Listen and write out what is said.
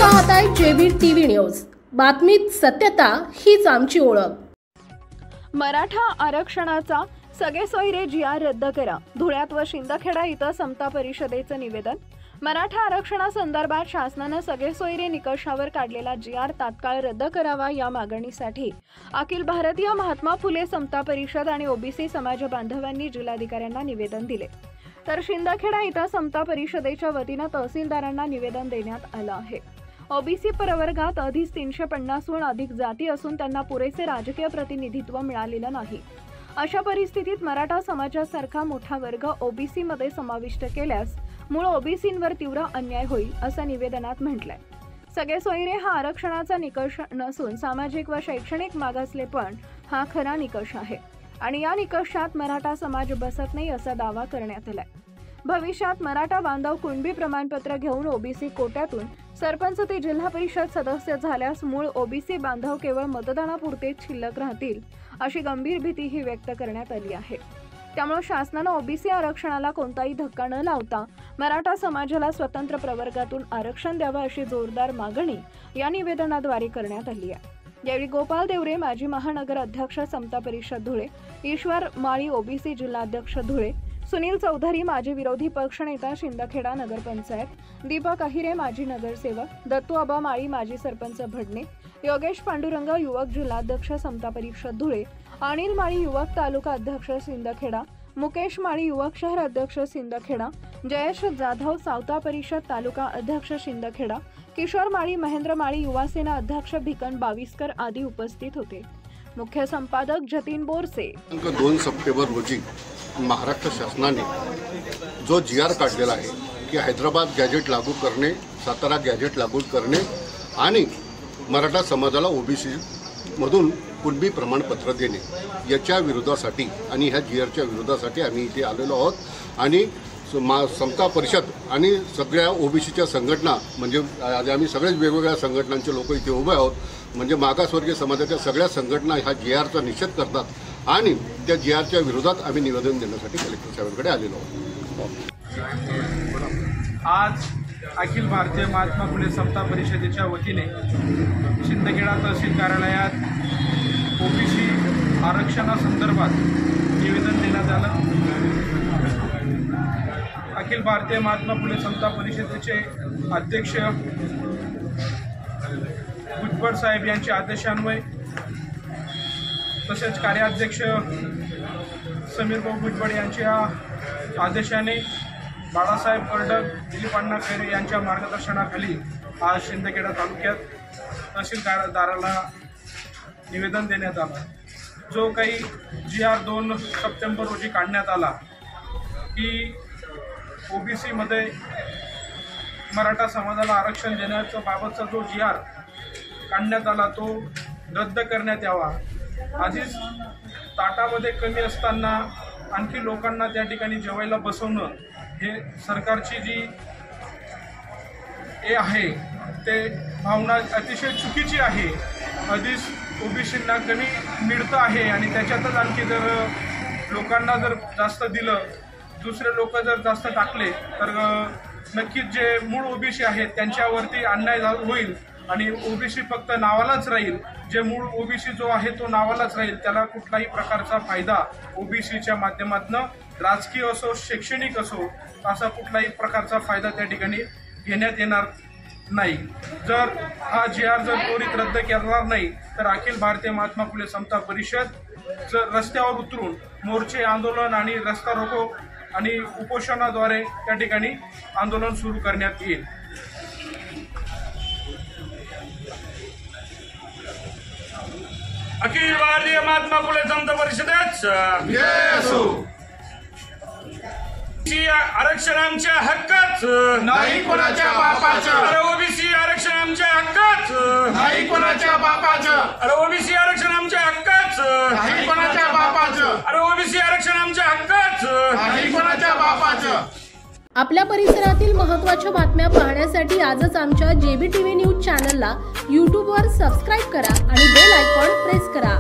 पाहताय JB TV news. बातमीत सत्यता हीच आमची ओळख। मराठा आरक्षणाचा सगळे सोयरे जी.आर रद्द करा। धुळ्यात व शिंदखेडा इथं समता परिषदेचं निवेदन। मराठा आरक्षणासंदर्भात शासनाने सगळे सोयरे निकषावर काढलेला जी.आर तात्काळ रद्द करावा या मागणीसाठी अखिल भारतीय महात्मा फुले समता परिषद आणि ओबीसी समाज बांधवांनी जिल्हाधिकाऱ्यांना निवेदन दिले। तर शिंदखेडा इथं समता परिषदेच्या वतीने तहसीलदारांना निवेदन देण्यात आलं आहे। ओबीसी प्रवर्गात आधीच 350हून अधिक जाती असून त्यांना पुरेसे राजकीय प्रतिनिधित्व मिळालेलं नाही। अशा परिस्थितीत मराठा समाजासारखा मोठा वर्ग ओबीसी मध्ये समाविष्ट केल्यास मूळ ओबीसींवर तीव्र अन्याय होईल असं निवेदनात म्हटलंय। सगळे सोयरे हा आरक्षणाचा निकष नसून सामाजिक व शैक्षणिक मागासलेपण हा खरा निकष आहे आणि या निकषात मराठा समाज बसत नाही असा दावा करण्यात आलाय। भविष्यात मराठा बांधव कुणबी प्रमाणपत्र घेऊन ओबीसी कोट्यातून सरपंच ते जिल्हा परिषद सदस्य झाल्यास मूळ ओबीसी बांधव केवळ मतदानापुरते शिल्लक राहतील अशी गंभीर भीतीही व्यक्त करण्यात आली आहे। त्यामुळे शासनाने ओबीसी आरक्षणाला कोणताही धक्का न लावता मराठा समाजाला स्वतंत्र प्रवर्गातून आरक्षण द्यावे अशी जोरदार मागणी या निवेदनाद्वारे करण्यात आली आहे। यावेळी गोपाल देवरे माजी महानगर अध्यक्ष समता परिषद धुळे, ईश्वर माळी ओबीसी जिल्हाध्यक्ष धुळे, सुनील चौधरी माजी विरोधी पक्षनेता शिंदखेडा नगरपंचायत, दीपक अहिरे माजी नगरसेवक, दत्तू आबा माळी माजी सरपंच भडणे, योगेश पांडुरंग युवक जिल्हाध्यक्ष समता परिषद धुळे, अनिल माळी युवक तालुका अध्यक्ष शिंदखेडा, मुकेश माळी युवक शहर अध्यक्ष शिंदखेडा, जयेश जाधव सावता परिषद तालुका अध्यक्ष शिंदखेडा, किशोर माळी महेंद्र माळी युवा सेना अध्यक्ष भिकन बाविस्कर आदी उपस्थित होते। मुख्य संपादक जतीन बोरसे। 2 सप्टेंबर रोजी महाराष्ट्र शासनाने जो जी.आर काढलेला आहे की हैदराबाद गॅजेट लागू करणे, सातारा गॅजेट लागू करणे आणि मराठा समाजाला ओबीसी मधून कुणबी प्रमाणपत्र देणे याच्या विरोधासाठी आणि ह्या जी.आरच्या विरोधासाठी आम्ही इथे आलेलो आहोत। आणि समता परिषद आणि सगळ्या ओबीसीच्या संघटना म्हणजे आम्ही सगळेच वेगवेगळ्या संघटनांचे लोक इथे उभे आहोत। म्हणजे मागासवर्गीय समाजाच्या सगळ्या संघटना ह्या जी.आरचा निषेध करतात आणि त्या जी.आरच्या विरोधात आम्ही निवेदन देण्यासाठी कलेक्टर साहेबांकडे आलेलो आहोत। आज अखिल भारतीय महात्मा फुले समता परिषदेच्या वतीने शिंदखेडा तहसील कार्यालयात ओबीसी आरक्षणासंदर्भात निवेदन देण्यात आलं। अखिल भारतीय महात्मा फुले समता परिषदेचे अध्यक्ष भुजबळ साहेब यांच्या आदेशान्वये तसेच कार्याध्यक्ष समीर भाऊ भुजबळ यांच्या आदेशाने बाळासाहेब कर्डक, दिलीप अण्णा खैरे यांच्या मार्गदर्शनाखाली आज शिंदखेडा तालुक्यात तहसीलदाराला निवेदन देण्यात आलं। जो काही जी.आर 2 सप्टेंबर रोजी काढण्यात आला की ओबीसीमध्ये मराठा समाजाला आरक्षण देण्याचा बाबतचा जो जी.आर काढण्यात आला तो रद्द करण्यात यावा। आधीच ताटामध्ये कमी असताना आणखी लोकांना त्या ठिकाणी जेवायला बसवणं हे सरकारची जी आहे ते भावना अतिशय चुकीची आहे। आधीच ओबीसींना कमी मिळतं आहे आणि त्याच्यातच आणखी जर लोकांना जर जास्त दिलं, दुसरे लोक जर जास्त टाकले तर नक्कीच जे मूळ ओबीसी आहेत त्यांच्यावरती अन्याय होईल आणि ओबीसी फक्त नावालाच राहील। जे मूळ ओबीसी जो आहे तो नावालाच राहील, त्याला कुठलाही प्रकारचा फायदा ओबीसीच्या माध्यमातून राजकीय असो शैक्षणिक असो असा कुठलाही प्रकारचा फायदा त्या ठिकाणी घेण्यात येणार नाही। जर हा जी.आर जर त्वरित रद्द करणार नाही तर अखिल भारतीय महात्मा फुले समता परिषद जर रस्त्यावर उतरून मोर्चे आंदोलन आणि रस्ता रोको आणि उपोषणाद्वारे त्या ठिकाणी आंदोलन सुरू करण्यात येईल। अखिल भारतीय महात्मा फुले समता परिषदेत आरक्षण आमच्या हक्काच नाही कोणाच्या बापाचं। ओबीसी आरक्षण आमच्या हक्काच नाही कोणाच्या बापाचं। ओबीसी आरक्षण आमच्या हक्काच नाही कोणाच्या बापाचं। ओबीसी आरक्षण आमच्या हक्काच नाही कोणाच्या बापाचं। आपल्या परिसरातील महत्त्वाच्या बातम्या पाहण्यासाठी आजच आमच्या जेबी टीव्ही न्यूज चॅनलला यूट्यूबवर सबस्क्राईब करा आणि बेल आयकॉन प्रेस करा।